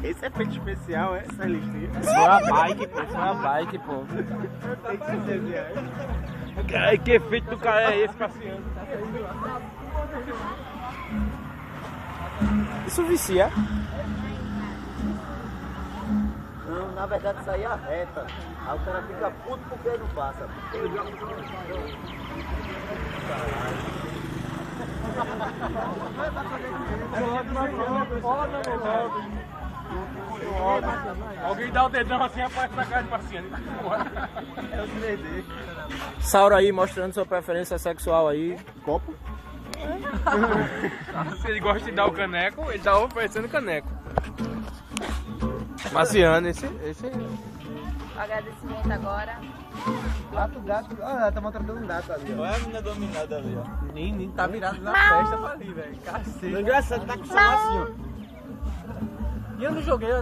Esse é feito especial, essa listinha. Foi uma bike, pô. Foi uma bike, pô. Tem que ser viagem. Cara, que efeito do cara é esse passeando? Isso vicia? Não, na verdade isso aí é a reta. Aí o cara fica puto porque não passa. Alguém dá o dedão assim, aparece na cara de passeando. É o 3D. Sauro aí mostrando sua preferência sexual aí. Copo? Se ele gosta de dar o caneco, ele tá oferecendo caneco. Marciano, esse... Agradecimento agora. Gato. Ah, tá maltratando um gato ali. Olha a menina dominada ali, ó. Nem tá virado na festa pra ali, velho. Cacete. Engraçado, tá com o celular assim, ó. E eu não joguei, eu